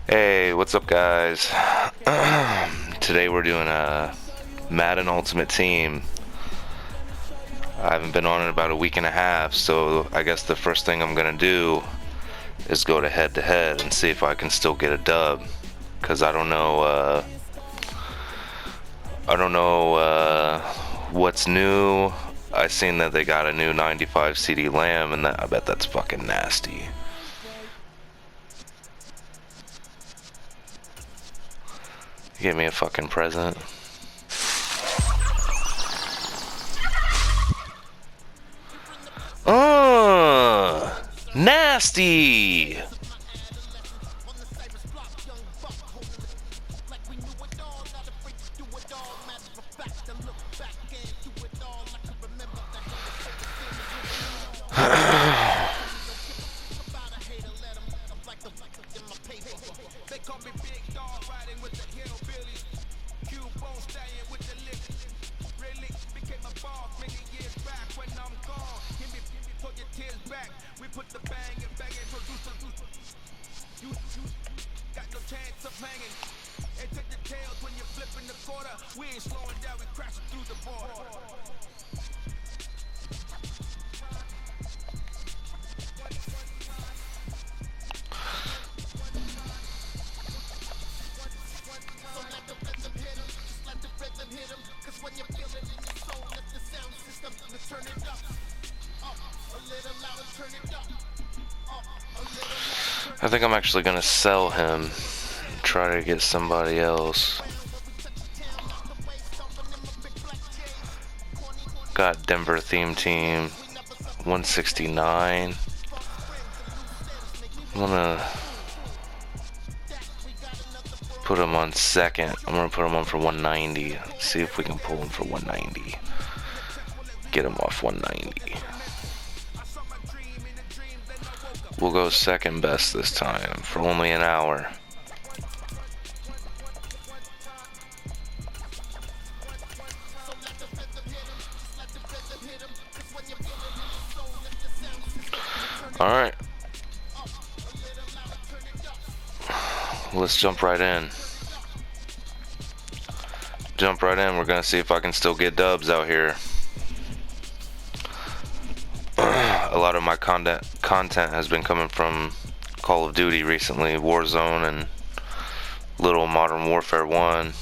Hey, what's up, guys? Today we're doing a Madden Ultimate Team. I haven't been on in about a week and a half, so I guess the first thing I'm gonna do is go to head and see if I can still get a dub. Cause I don't know what's new. I seen that they got a new 95 CD Lamb, and I bet that's fucking nasty. Give me a fucking present. Nasty! I think I'm actually gonna sell him. Try to get somebody else. Got Denver theme team 169. I'm gonna put him on second. I'm gonna put him on for 190. See if we can pull him for 190. Get him off 190. We'll go second best this time for only an hour. Alright. Let's jump right in. We're gonna see if I can still get dubs out here. A lot of my content has been coming from Call of Duty recently, Warzone and little Modern Warfare 1.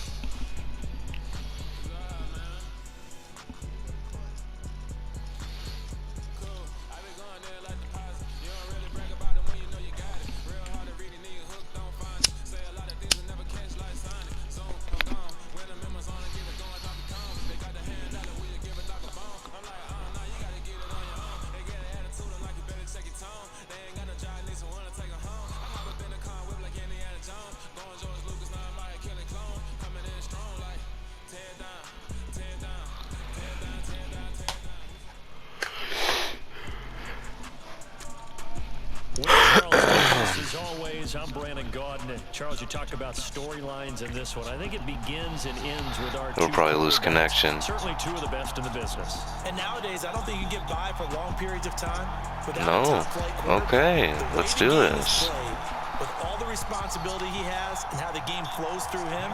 As always, I'm Brandon Gaudin. Charles, you talked about storylines in this one. I think it begins and ends with our We'll probably lose connection. Certainly two of the best in the business. And nowadays, I don't think you can get by for long periods of time without No. a top flight quarterback. Okay, The way let's the do game is this. played, with all the responsibility he has and how the game flows through him,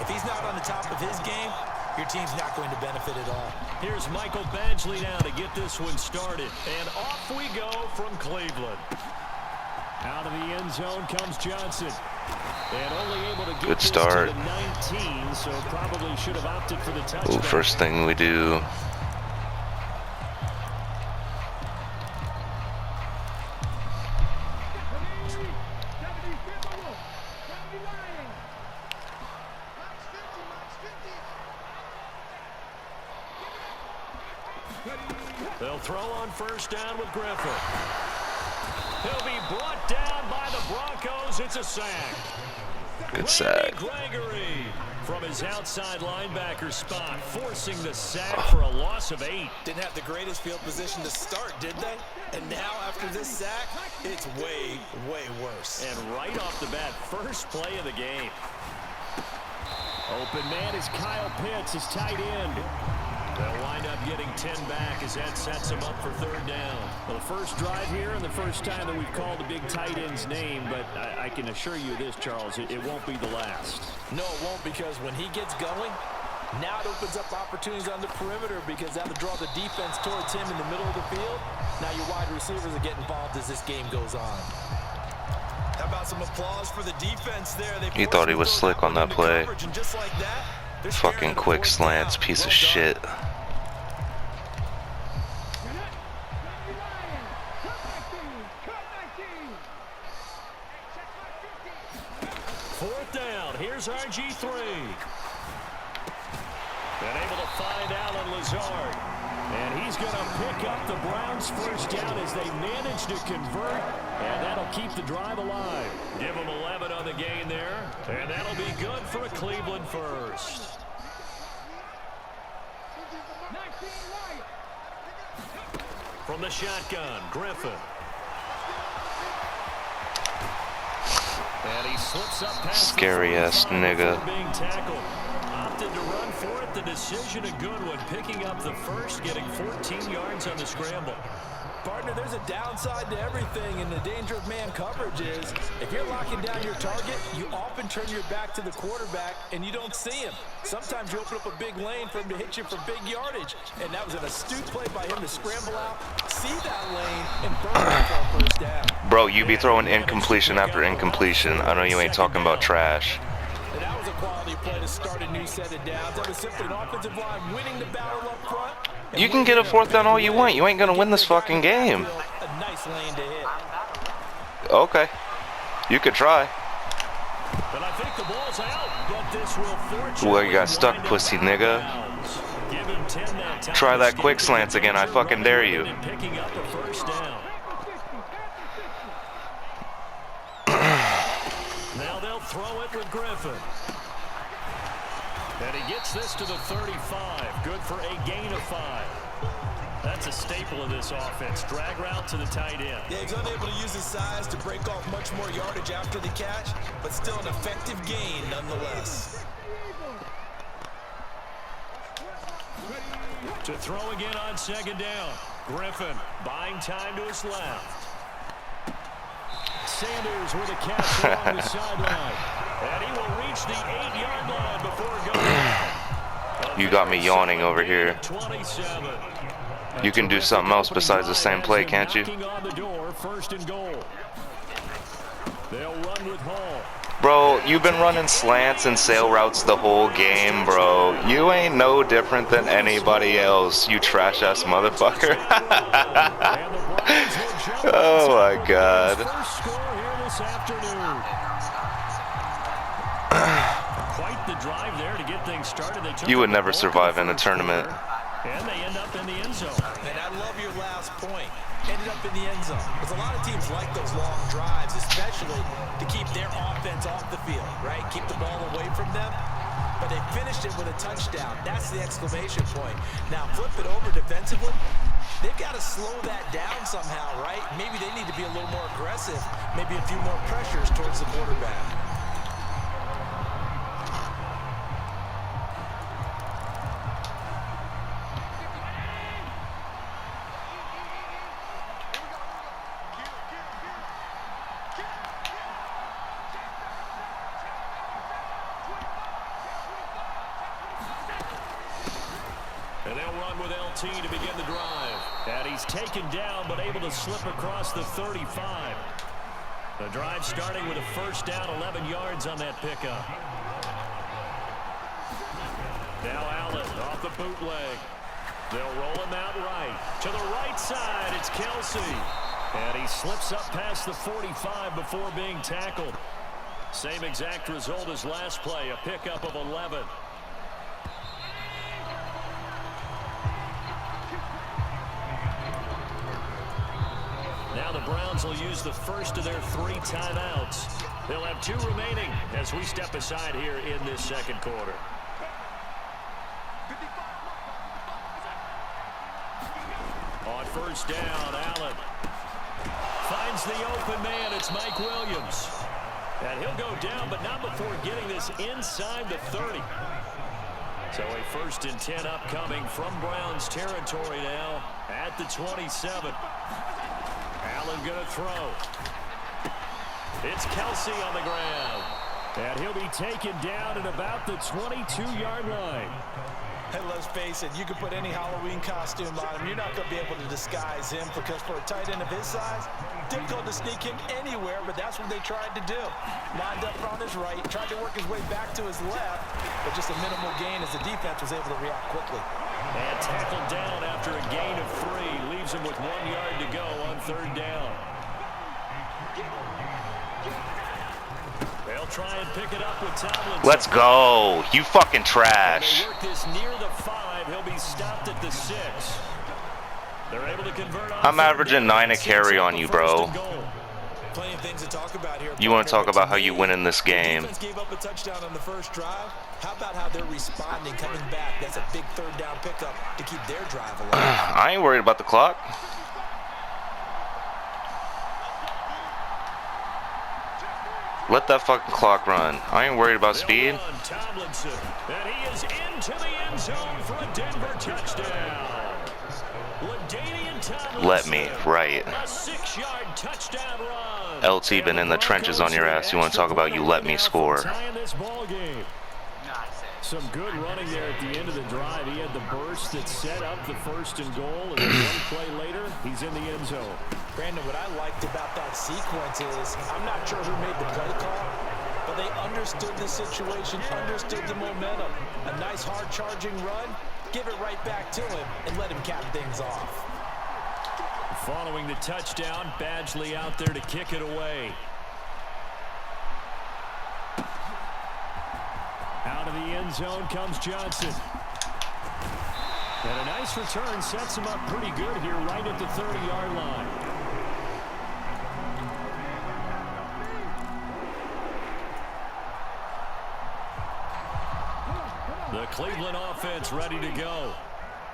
if he's not on the top of his game, your team's not going to benefit at all. Here's Michael Badgley now to get this one started. And off we go from Cleveland. Out of the end zone comes Johnson. And only able to get Good this start. to the 19, so probably should have opted for the touchdown. Ooh, first thing we do. They'll throw on first down with Griffin. He'll be brought down by the Broncos. It's a sack. Good sack. Gregory from his outside linebacker spot, forcing the sack for a loss of 8. Didn't have the greatest field position to start, did they? And now, after this sack, it's way, way worse. And right off the bat, first play of the game. Open man is Kyle Pitts, his tight end. They'll wind up getting 10 back as that sets them up for third down. Well, the first drive here and the first time that we've called the big tight end's name, but I can assure you this, Charles, it won't be the last. No, it won't, because when he gets going, now it opens up opportunities on the perimeter because that'll draw the defense towards him in the middle of the field. Now your wide receivers are getting involved as this game goes on. How about some applause for the defense there? He thought he was slick on that play. And just like that, Fucking quick slants, piece of shit. Fourth down. Here's RG3. Been able to find Alan Lazard. And he's going to pick up the Browns' first down as they manage to convert. And that'll keep the drive alive. Give them 11 on the gain there. And that'll be good for a Cleveland first. From the shotgun, Griffin. And he slips up past Scary-ass nigga. being tackled. Opted to run for it. The decision a good one. Picking up the first, getting 14 yards on the scramble. Partner, there's a downside to everything, and the danger of man coverage is if you're locking down your target, you often turn your back to the quarterback and you don't see him. Sometimes you open up a big lane for him to hit you for big yardage, and that was an astute play by him to scramble out, see that lane, and burn it for a first down. Bro, you be throwing incompletion after incompletion. I know you ain't talking about trash. And that was a quality play to start a new set of downs. That was simply an offensive line winning the battle up front. You can get a fourth down all you want. You ain't gonna win this fucking game. A nice lane to hit. Okay. You could try. But I think the ball's out, but this will fortunately Well, you got stuck, wind up pussy out of nigga. bounds. Give him 10 that time. Try that quick slants again. I fucking dare you. And picking up a first down. Now they'll throw it with Griffin. And he gets this to the 35. Good for a gain of 5. That's a staple of this offense. Drag route to the tight end. Yeah, he's unable to use his size to break off much more yardage after the catch, but still an effective gain nonetheless. To throw again on second down. Griffin buying time to his left. Sanders with a catch along the sideline. And he will reach the 8-yard line before going. You got me yawning over here. 27. You can do something else besides the same play, can't you? Knocking on the door, first and goal. They'll run with Hall. Bro, you've been running slants and sail routes the whole game, bro. You ain't no different than anybody else, you trash-ass motherfucker. Oh my god. First score here this afternoon. Quite the drive there to get things started. They took You would the never ball survive in in a the first tournament. quarter, and they end up in the end zone. And I love your last point. Ended up in the end zone. Because a lot of teams like those long drives, especially to keep their offense off the field, right? Keep the ball away from them. But they finished it with a touchdown. That's the exclamation point. Now flip it over defensively. They've got to slow that down somehow, right? Maybe they need to be a little more aggressive. Maybe a few more pressures towards the quarterback. And they'll run with LT to begin the drive. And he's taken down, but able to slip across the 35. The drive starting with a first down, 11 yards on that pickup. Now Allen off the bootleg. They'll roll him out right. To the right side, it's Kelsey. And he slips up past the 45 before being tackled. Same exact result as last play, a pickup of 11. Now the Browns will use the first of their 3 timeouts. They'll have 2 remaining as we step aside here in this second quarter. On first down, Allen finds the open man. It's Mike And he'll go down, but not before getting this inside the 30. So a 1st and 10 upcoming from Browns territory now at the 27. Allen going to throw. It's Kelsey on the ground. And he'll be taken down at about the 22-yard line. Hey, let's face it, you can put any Halloween costume on him. You're not going to be able to disguise him because for a tight end of his size, difficult to sneak him anywhere, but that's what they tried to do. Lined up on his right, tried to work his way back to his left, but just a minimal gain as the defense was able to react quickly. And tackled down after a gain of 3. Leaves him with 1 yard to go on 3rd down. They'll try and pick it up with Tomlinson. Let's go. You fucking trash. They work this near the 5. He'll be stopped at the 6. They're able to convert on. I'm averaging 9 a carry on you, bro. Plenty of things to talk about here. You want to talk about how you win in this game? The defense gave up a touchdown on the first drive. How about how they're responding, coming back? That's a big 3rd down pickup to keep their drive alive. I ain't worried about the clock. Let that fucking clock run. I ain't worried about speed. Tomlinson, and he is into the end zone for a Denver touchdown. LaDainian Tomlinson, Let me, right. A 6-yard touchdown run. LT been in the trenches on your ass. You want to talk about you let me score. Some good running there at the end of the drive. He had the burst that set up the 1st and goal, and then 1 play later, he's in the end zone. Brandon, what I liked about that sequence is, I'm not sure who made the play call, but they understood the situation, understood the momentum. A nice hard charging run, give it right back to him, and let him cap things off. Following the touchdown, Badgley out there to kick it away. Out of the end zone comes Johnson. And a nice return sets him up pretty good here right at the 30-yard line. The Cleveland offense ready to go.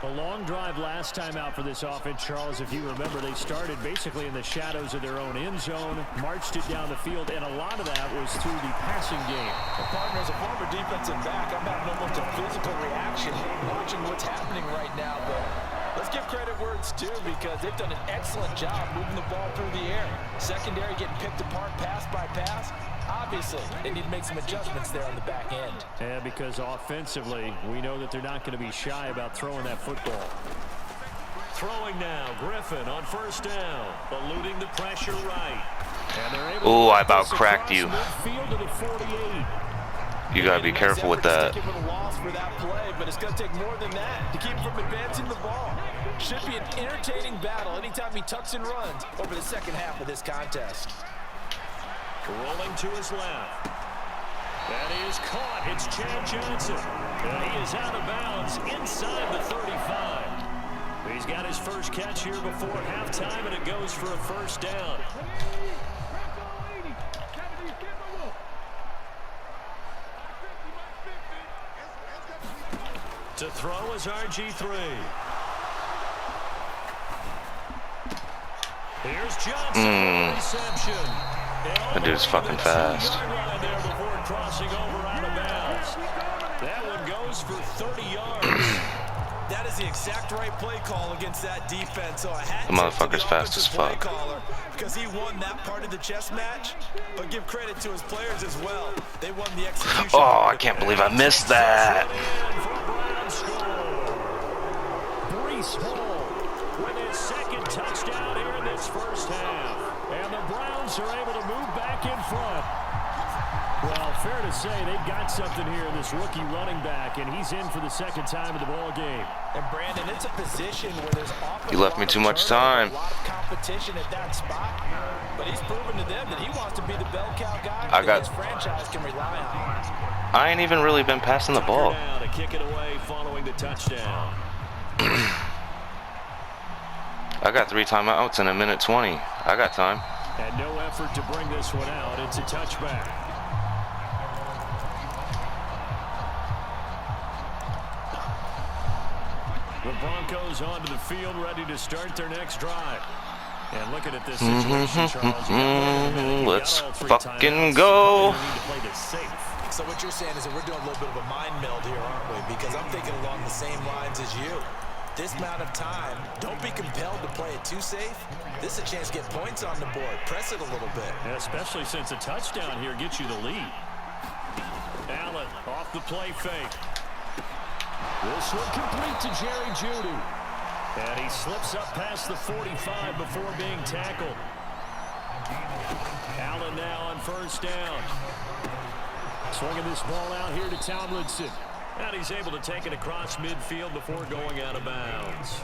A long drive last time out for this offense, Charles. If you remember, they started basically in the shadows of their own end zone, marched it down the field, and a lot of that was through the passing game. Well, partner, as a former defensive back, I'm having almost a physical reaction watching what's happening right now. But let's give credit where it's due because they've done an excellent job moving the ball through the air. Secondary getting picked apart pass by pass. Obviously, they need to make some adjustments there on the back end. Yeah, because offensively, we know that they're not going to be shy about throwing that football. Throwing now, Griffin on 1st down, eluding the pressure right. And they're able Ooh, to I about cracked you. midfield to the 48. You gotta be careful with that. With a loss for that play, but it's going to take more than that to keep him from advancing the ball. Should be an entertaining battle anytime he tucks and runs over the second half of this contest. Rolling to his left. That is caught. It's Chad Johnson. And he is out of bounds inside the 35. He's got his first catch here before halftime, and it goes for a 1st down. To throw is RG3. Here's Johnson. Reception. That dude's fucking fast. Crossing over out of bounds. That one goes for 30 yards. That is the exact right play call against that defense. So I had The motherfucker's fast as fuck. Because he won that part of the chess match. But give credit to his players as well. They won the execution. Oh, I can't believe I missed that. Breece Hall with his 2nd touchdown here in this 1st half. And the Browns are able to move back in front. Well, fair to say they've got something here in this rookie running back, and he's in for the 2nd time in the ball game. And Brandon, it's a position where there's often You left me too much time. A lot of competition at that spot, but he's proven to them that he wants to be the bell cow guy that his franchise can rely on. I ain't even really been passing the ball. Now to kick it away following the touchdown. I got 3 timeouts in a minute 20. I got time. And no effort to bring this one out. It's a touchback. The Broncos onto the field, ready to start their next drive. And looking at this situation, Charles, Let's fucking go. So what you're saying is that we're doing a little bit of a mind meld here, aren't we? Because I'm thinking along the same lines as you. This amount of time, don't be compelled to play it too safe. This is a chance to get points on the board. Press it a little bit. Yeah, especially since a touchdown here gets you the lead. Allen off the play fake. This one complete to Jerry Jeudy. And he slips up past the 45 before being tackled. Allen now on first down. Swinging this ball out here to Tomlinson. And he's able to take it across midfield before going out of bounds.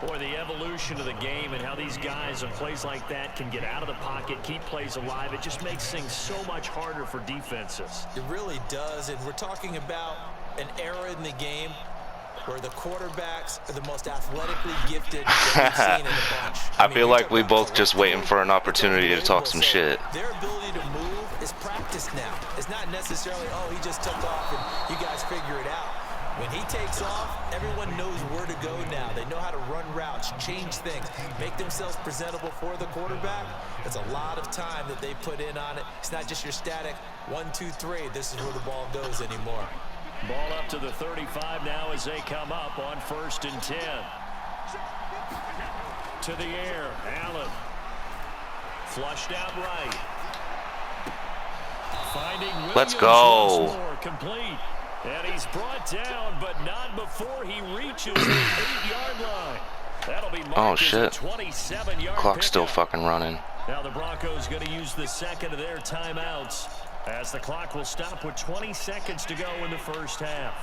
Boy, the evolution of the game and how these guys on plays like that can get out of the pocket, keep plays alive, it just makes things so much harder for defenses. It really does, and we're talking about an era in the game where the quarterbacks are the most athletically gifted that we've seen in the bunch. I feel like we both just waiting for an opportunity to talk some shit. Their ability to move is practiced now. It's not necessarily, oh, he just took off and you guys figure it out. When he takes off, everyone knows where to go now. They know how to run routes, change things, make themselves presentable for the quarterback. It's a lot of time that they put in on it. It's not just your static 1, 2, 3. This is where the ball goes anymore. Ball up to the 35 now as they come up on 1st and 10. To the air, Allen. Flushed out right. Finding Williams. Let's go. Once more, complete. And he's brought down, but not before he reaches the 8-yard line. That'll be marked Oh, as shit. a 27-yard Clock's still pickup. fucking running. Now the Broncos going to use the second of their timeouts as the clock will stop with 20 seconds to go in the first half.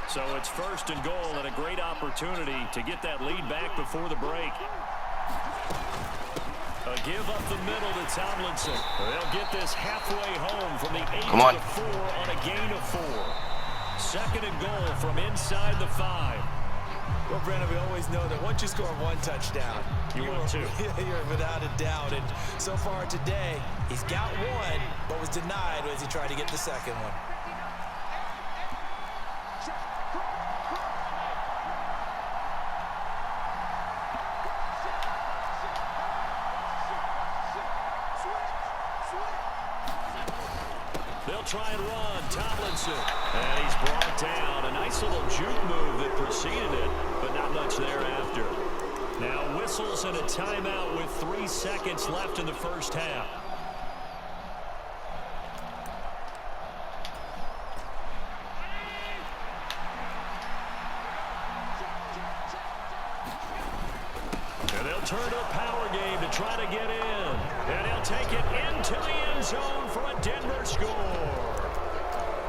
So it's 1st and goal and a great opportunity to get that lead back before the break. A give up the middle to Tomlinson. They'll get this halfway home from the 8 Come on. to the 4 on a gain of 4. 2nd and goal from inside the 5. Well, Brandon, we always know that once you score one touchdown, You win two. You're without a doubt. And so far today, he's got one, but was denied as he tried to get the second one. They'll try and run. Tomlinson. And he's brought down. A nice little juke move that preceded it, but not much thereafter. Now whistles and a timeout with 3 seconds left in the first half. And they'll turn to a power game to try to get in. And he'll take it into the end zone for a Denver score.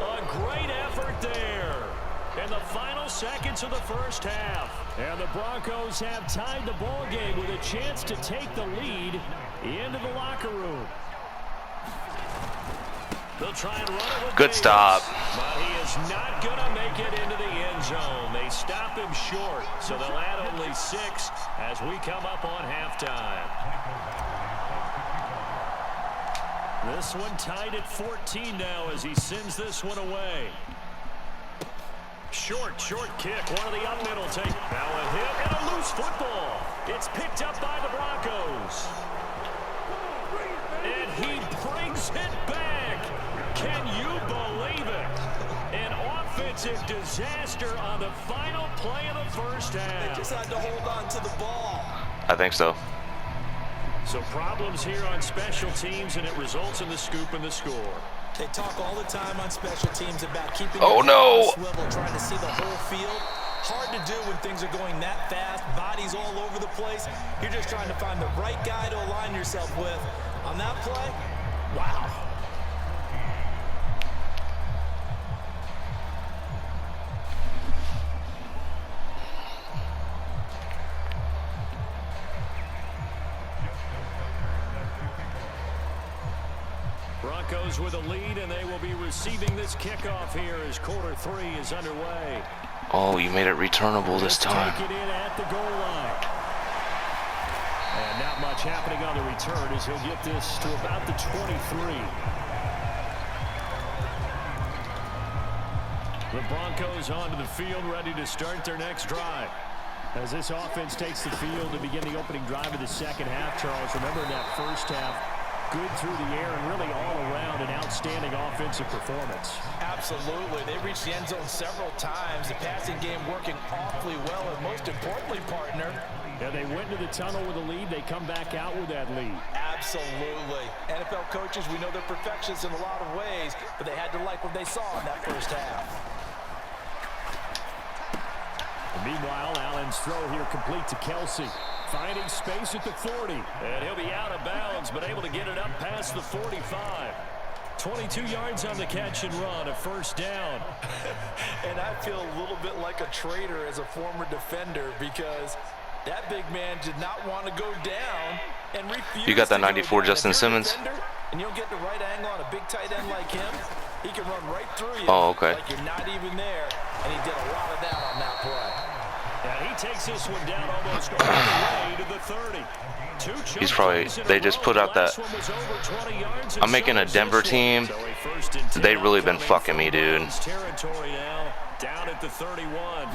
A great effort there in the final seconds of the first half. And the Broncos have tied the ball game with a chance to take the lead into the locker room. They'll try and run it with Good Davis, stop. but he is not going to make it into the end zone. They stop him short, so they'll add only 6 as we come up on halftime. This one tied at 14 now as he sends this one away. Short kick. One of the up middle take. Now a hit and a loose football. It's picked up by the Broncos. And he brings it back. Can you believe it? An offensive disaster on the final play of the first half. Just had to hold on to the ball. I think so. So problems here on special teams, and it results in the scoop and the score. They talk all the time on special teams about keeping Oh, your no. head on a swivel, trying to see the whole field. Hard to do when things are going that fast, bodies all over the place. You're just trying to find the right guy to align yourself with. On that play, wow. Broncos with a lead, and they will be receiving this kickoff here as quarter 3 is underway. Oh, you made it returnable this time. Take it in at the goal line. And not much happening on the return as he'll get this to about the 23. The Broncos onto the field, ready to start their next drive. As this offense takes the field to begin the opening drive of the second half, Charles, remember in that first half, good through the air and really all around an outstanding offensive performance. Absolutely. They reached the end zone several times. The passing game working awfully well, and most importantly, partner, Yeah, they went to the tunnel with a lead. They come back out with that lead. absolutely. NFL coaches, we know they're perfectionists in a lot of ways, but they had to like what they saw in that first half. Meanwhile, Allen's throw here complete to Kelsey. Finding space at the 40. And he'll be out of bounds, but able to get it up past the 45. 22 yards on the catch and run, a first down. And I feel a little bit like a traitor as a former defender because that big man did not want to go down and refused. You got that to go 94 down. Justin If you're a Simmons? defender and you'll get the right angle on a big tight end like him, he can run right through you. Oh, okay. Like you're not even there, and he did a lot of that on that play. And he takes this one down almost all the way to the 30. He's probably, they just put out that, I'm making a Denver team. They really been fucking me, dude.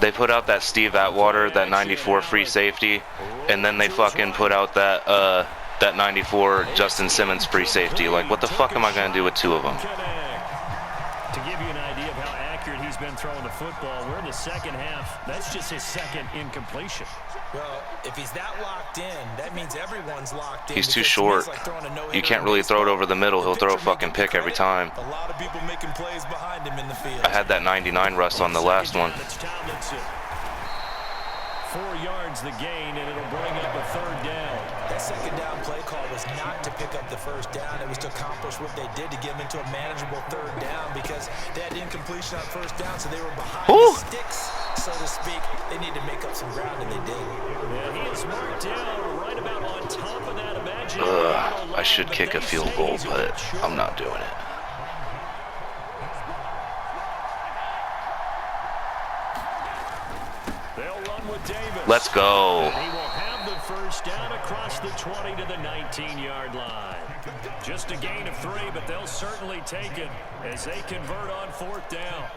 They put out that Steve Atwater, that 94 free safety, and then they fucking put out that that 94 Justin Simmons free safety. Like, what the fuck am I gonna do with two of them? To give you an idea of how accurate he's been throwing the football, we're in the second half. That's just his second incompletion. Well, if he's that locked in, that means everyone's locked in. He's too short. You can't really throw it over the middle. He'll throw a fucking pick every time. A lot of people making plays behind him in the field. I had that 99 Russ on the last one. 4 yards the gain, and it'll bring up a third down. That second down play call was not to pick up the first down. It was to accomplish what they did to get them into a manageable third down because they had incompletion on first down, so they were behind the sticks, so to speak. They need to make up some ground, and they did. Yeah, he is marked down right about on top of that imaginary. I should kick a field goal, but I'm not doing it. Let's go. He will have the first down across the 20 to the 19-yard line. Just a gain of 3, but they'll certainly take it as they convert on fourth down.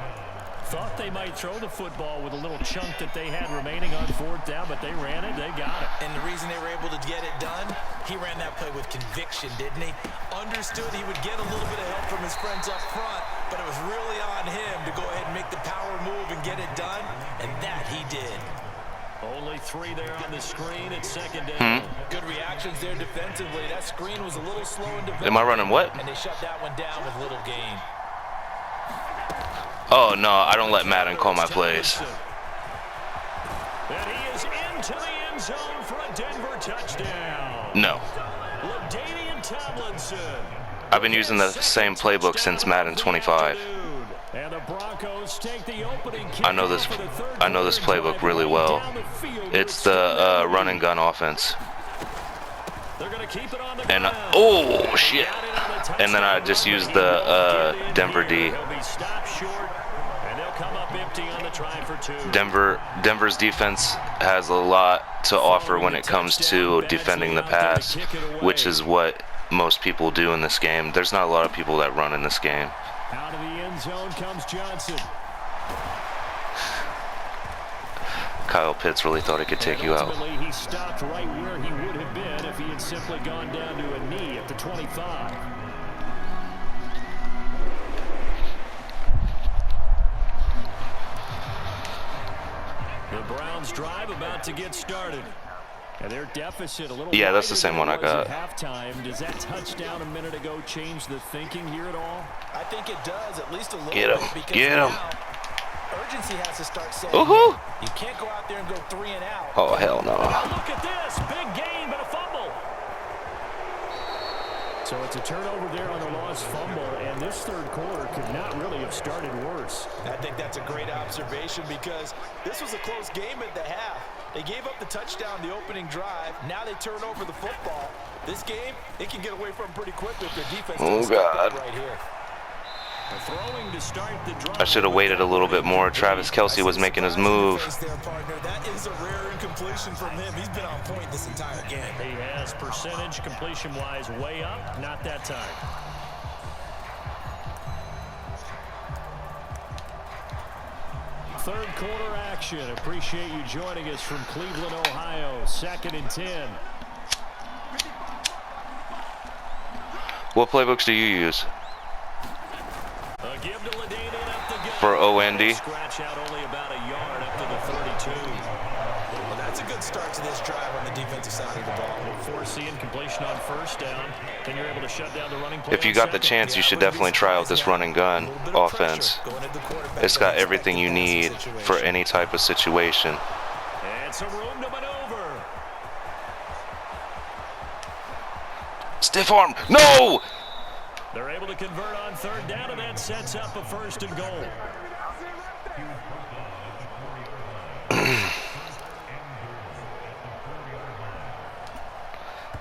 Thought they might throw the football with a little chunk that they had remaining on fourth down, but they ran it, they got it. And the reason they were able to get it done, he ran that play with conviction, didn't he? Understood he would get a little bit of help from his friends up front, but it was really on him to go ahead and make the power move and get it done, and that he did. Only 3 there on the screen at second down. Good reactions there defensively. That screen was a little slow in development. Am I running what? And they shut that one down with little gain. Oh, no, I don't let Madden call my plays. And he is into the end zone for a Denver touchdown. No. LaDainian Tomlinson. I've been using the same playbook since Madden 25. And the Broncos take the opening kick. I know this playbook really well. It's the run and gun offense. They're going to keep it on the And ground. oh shit! And then I just used the Denver D. He'll be stopped short, and they'll come up empty on the try for 2. Denver's defense has a lot to offer when it comes to defending the pass, which is what most people do in this game. There's not a lot of people that run in this game. Out of the end zone comes Johnson. Kyle Pitts really thought he could take you out. Ultimately, he stopped right where he would have been if he had simply gone down to a knee at the 25. The Browns drive about to get started. And their deficit a little. Yeah, that's the same one I got. At halftime. Does that touchdown a minute ago change the thinking here at all? I think it does, at least a little Get him. bit. Because Get him. now, urgency has to start setting. Woohoo! You can't go out there and go 3 and out. Oh, hell no. Now look at this. Big gain, but a fumble. So it's a turnover there on the lost fumble, and this third quarter could not really have started worse. I think that's a great observation because this was a close game at the half. They gave up the touchdown the opening drive. Now they turn over the football. This game, they can get away from pretty quickly if their defense doesn't step up right here. Throwing to start the drive. I should have waited a little bit more. Travis Kelce was making his move. That is a rare incompletion from him. He's been on point this entire game. He has percentage completion-wise way up. Not that time. Third quarter action. Appreciate you joining us from Cleveland, Ohio. 2nd and 10. What playbooks do you use? A give to LaDainian up the gut. For OND? Scratch out only about a yard up to the 32. Well, that's a good start to this drive on the defensive side of the ball. Foreseeing completion on first down, then you're able to shut down the running play. If you got the chance, you should definitely try out this run and gun offense. It's got everything you need for any type of situation. And some room to maneuver. Stiff arm. No! They're able to convert on third down, and that sets up a 1st and goal.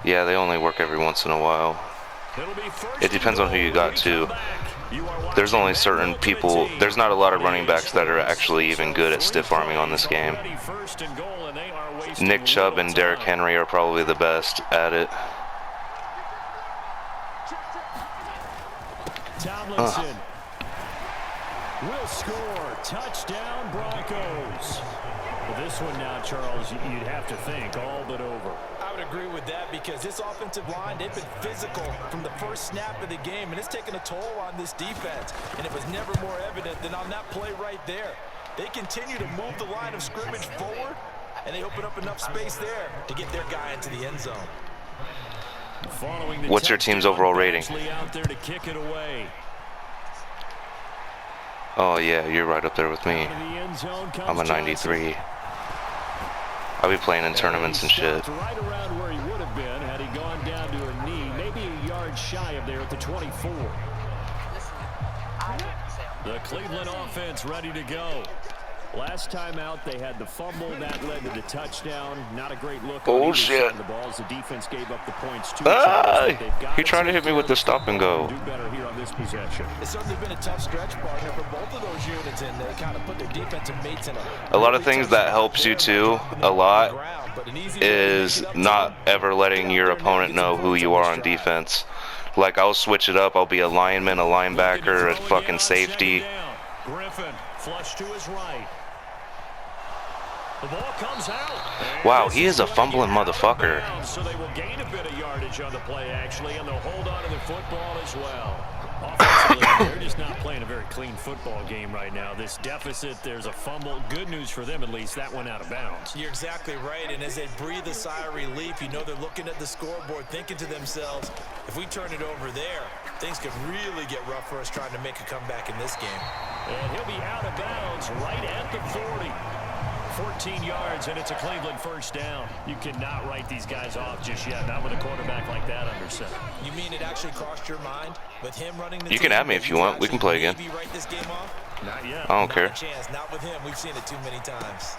Yeah, they only work every once in a while. It depends on who you got too. There's only certain people, there's not a lot of running backs that are actually even good at stiff arming on this game. Nick Chubb and Derrick Henry are probably the best at it. Tomlinson will score. Touchdown, Broncos. Well, this one now, Charles, you'd have to think all but over. I would agree with that because this offensive line, they've been physical from the first snap of the game, and it's taken a toll on this defense. And it was never more evident than on that play right there. They continue to move the line of scrimmage forward, and they open up enough space there to get their guy into the end zone. What's your team's overall rating? Out there to kick it away. Oh yeah, you're right up there with me. I'm a 93. I'll be playing in tournaments and shit. Right around where he would have been had he gone down to a knee, maybe a yard shy of there at the 24. The Cleveland offense ready to go. Last time out, they had the fumble that led to the touchdown. Not a great look. Oh shit! The balls, the defense gave up the points too. He tried to hit me with the stop and go. Do better here on this possession. It's certainly been a tough stretch, partner, for both of those units, and they kind of put their defensive mates in a lot of things that helps you too a lot is not ever letting your opponent know who you are on defense. Like, I'll switch it up. I'll be a lineman, a linebacker, a fucking safety. Griffin flush to his right. The ball comes out. Wow, he is a fumbling motherfucker. So they will gain a bit of yardage on the play, actually, and they'll hold on to the football as well. Offensively, they're just not playing a very clean football game right now. This deficit, there's a fumble. Good news for them, at least. That went out of bounds. You're exactly right, and as they breathe a sigh of relief, you know they're looking at the scoreboard, thinking to themselves, if we turn it over there, things could really get rough for us trying to make a comeback in this game. And he'll be out of bounds right at the 40. 14 yards, and it's a Cleveland 1st down. You cannot write these guys off just yet, not with a quarterback like that under center. You mean it actually crossed your mind with him running the You can add me if you want. We can play again. Write this game off? Not yet. I don't care. Not a chance. Not with him. We've seen it too many times.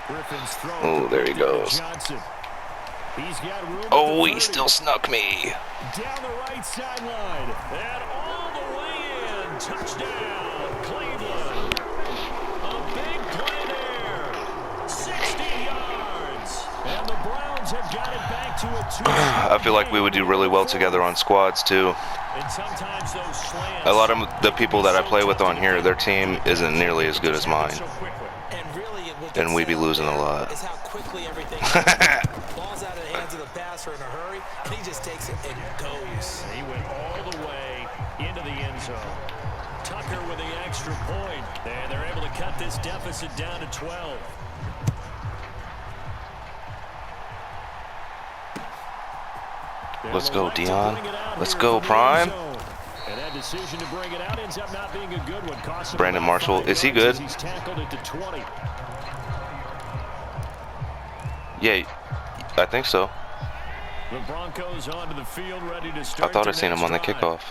Griffin's throw. Oh, there he goes. Johnson. He's got room. Oh, he still snuck me. Down the right sideline. And all the way in. Touchdown, Cleveland. A big play there. 60 yards. And the Browns have got it back to a 2. I feel like we would do really well together on squads too. And sometimes those slants. A lot of the people that I play with on here, their team isn't nearly as good as mine. And we'd be losing a lot. Is how quickly everything ball's out of the hands of the passer in a hurry, and he just takes it and goes. He went all the way into the end zone. Tucker with the extra point. And they're able to cut this deficit down to 12. Let's go, Dion. Let's go, Prime. And that decision to bring it out ends up not being a good one. Brandon Marshall, is he good? He's tackled it to 20. Yeah, I think so. The Broncos onto the field, ready to start. I thought I seen him on the kickoff.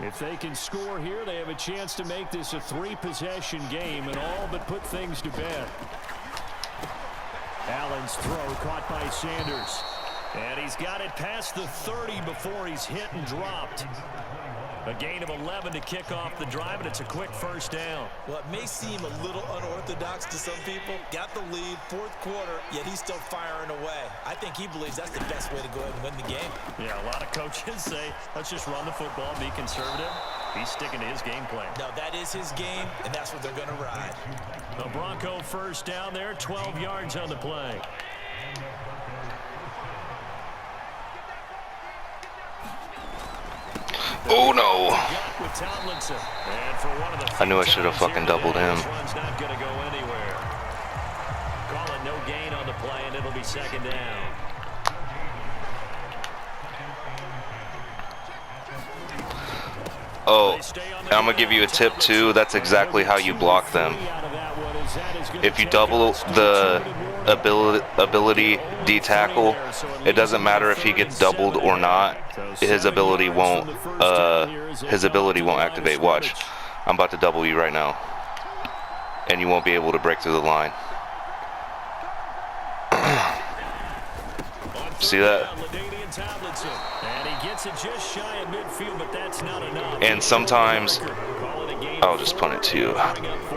If they can score here, they have a chance to make this a 3-possession game and all but put things to bed. Allen's throw caught by Sanders. And he's got it past the 30 before he's hit and dropped. A gain of 11 to kick off the drive, and it's a quick 1st down. Well, it may seem a little unorthodox to some people. Got the lead, 4th quarter, yet he's still firing away. I think he believes that's the best way to go ahead and win the game. Yeah, a lot of coaches say, let's just run the football and be conservative. He's sticking to his game plan. No, that is his game, and that's what they're going to ride. The Bronco 1st down there, 12 yards on the play. Oh no! With Tomlinson. And for one of the I knew I should have fucking doubled him. This one's not going to go anywhere. Call it no gain on the play, and it'll be second down. Oh, I'm gonna give you a tip too. That's exactly how you block them. If you double the ability D-tackle, it doesn't matter if he gets doubled or not. His ability won't activate. Watch, I'm about to double you right now, and you won't be able to break through the line. See that? And he gets it just shy of midfield, but that's not enough. And sometimes, I'll just punt it to you.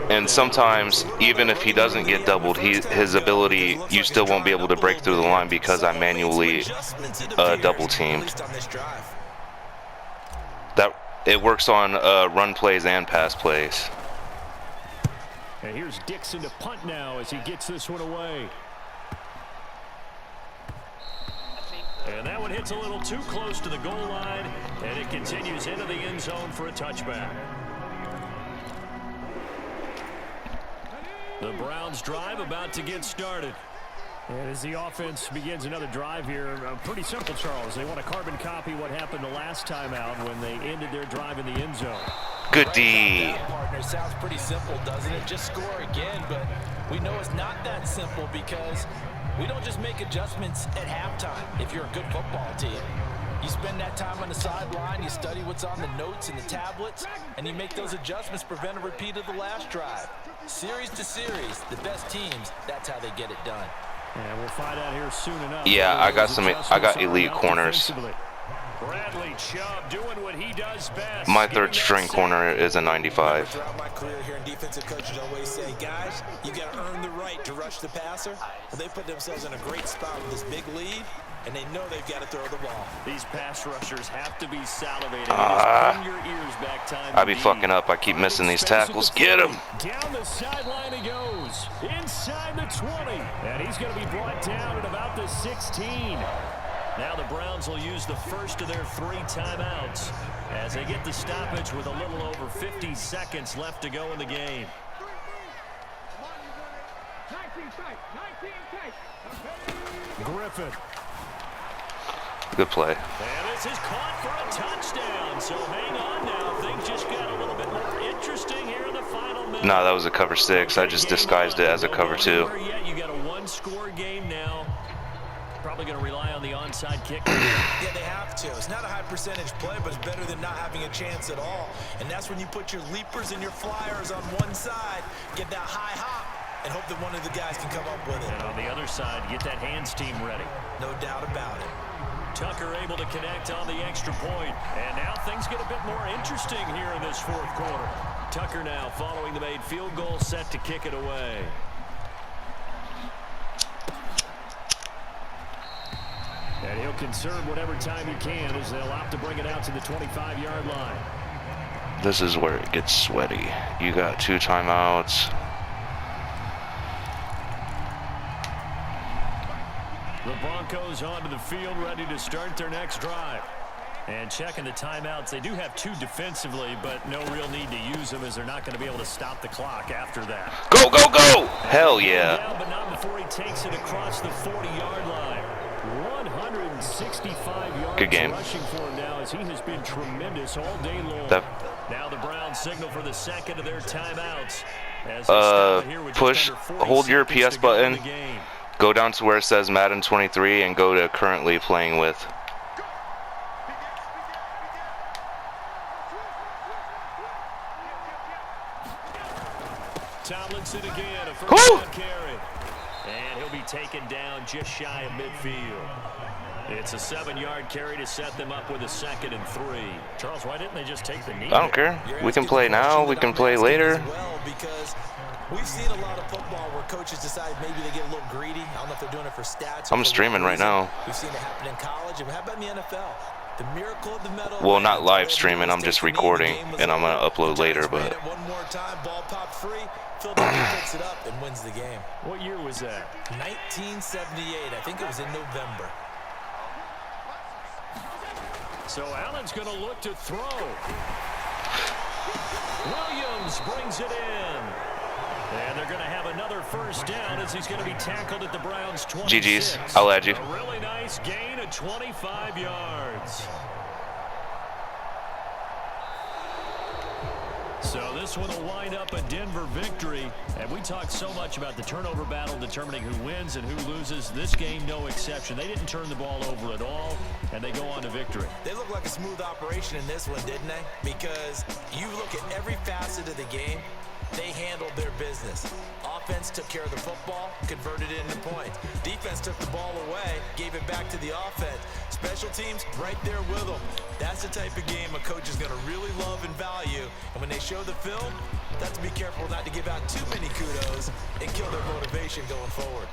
And sometimes, even if he doesn't get doubled, his ability, you still won't be able to break through the line because I manually double teamed. That it works on run plays and pass plays. And here's Dixon to punt now as he gets this one away. And that one hits a little too close to the goal line, and it continues into the end zone for a touchback. The Browns drive about to get started. And as the offense begins another drive here, pretty simple, Charles. They want to carbon copy what happened the last time out when they ended their drive in the end zone. Good D. Partner, sounds pretty simple, doesn't it? Just score again, but we know it's not that simple because we don't just make adjustments at halftime if you're a good football team. You spend that time on the sideline, you study what's on the notes and the tablets, and you make those adjustments, prevent a repeat of the last drive. Series to series, the best teams, that's how they get it done. And we'll find out here soon enough. Yeah, I got elite corners. Bradley Chubb doing what he does best. My third string corner is a 95. Throughout my career here in defensive coaches always say, guys, you got to earn the right to rush the passer. Well, they put themselves in a great spot with this big lead, and they know they've got to throw the ball. These pass rushers have to be salivating. Your ears back time I be fucking up. I keep missing these tackles. Get him! Down the sideline he goes. Inside the 20. And he's going to be brought down at about the 16. Now the Browns will use the first of their 3 timeouts as they get the stoppage with a little over 50 seconds left to go in the game. Griffin. Good play. And this is caught for a touchdown. So hang on now. Things just got a little bit more interesting here in the final minute. No, that was a cover 6. I just disguised it as a cover 2. You got a 1-score game now. Probably going to rely on the onside kick. Yeah, they have to. It's not a high percentage play, but it's better than not having a chance at all. And that's when you put your leapers and your flyers on one side, get that high hop, and hope that one of the guys can come up with it. And on the other side, get that hands team ready. No doubt about it. Tucker able to connect on the extra point. And now things get a bit more interesting here in this 4th quarter. Tucker now following the made field goal, set to kick it away. And he'll conserve whatever time he can as they'll opt to bring it out to the 25-yard line. This is where it gets sweaty. You got 2 timeouts. The Broncos onto the field, ready to start their next drive. And checking the timeouts, they do have 2 defensively, but no real need to use them as they're not going to be able to stop the clock after that. Go, go, go! Hell yeah. Down, but not before he takes it across the 40-yard line. 165 yards good game. Rushing for him now as he has been tremendous all day long. Now the Browns signal for the second of their timeouts. Push, hold your PS button, go down to where it says Madden 23 and go to currently playing with. Tomlinson again, a first down carry. And he'll be taken down just shy of midfield. It's a 7-yard carry to set them up with a 2nd and 3. Charles, why didn't they just take the knee? I don't care. We can play now. We can play later. Well, because we've seen a lot of football where coaches decide maybe they get a little greedy. I don't know if they're doing it for stats. I'm streaming right now. We've seen it happen in college. And how about in the NFL? The miracle of the medal. Well, not live streaming. I'm just recording, and I'm gonna upload later. But one more time, ball popped free. Philadelphia picks it up and wins the game. What year was that? 1978. I think it was in November. So Allen's going to look to throw. Williams brings it in. And they're going to have another first down as he's going to be tackled at the Browns' 26. GG's. I'll add you. A really nice gain of 25 yards. So this one will wind up a Denver victory. And we talked so much about the turnover battle determining who wins and who loses. This game, no exception. They didn't turn the ball over at all, and they go on to victory. They look like a smooth operation in this one, didn't they? Because you look at every facet of the game, they handled their business. Offense took care of the football, converted it into points. Defense took the ball away, gave it back to the offense. Special teams right there with them. That's the type of game a coach is going to really love and value. And when they show the film, they have to be careful not to give out too many kudos and kill their motivation going forward.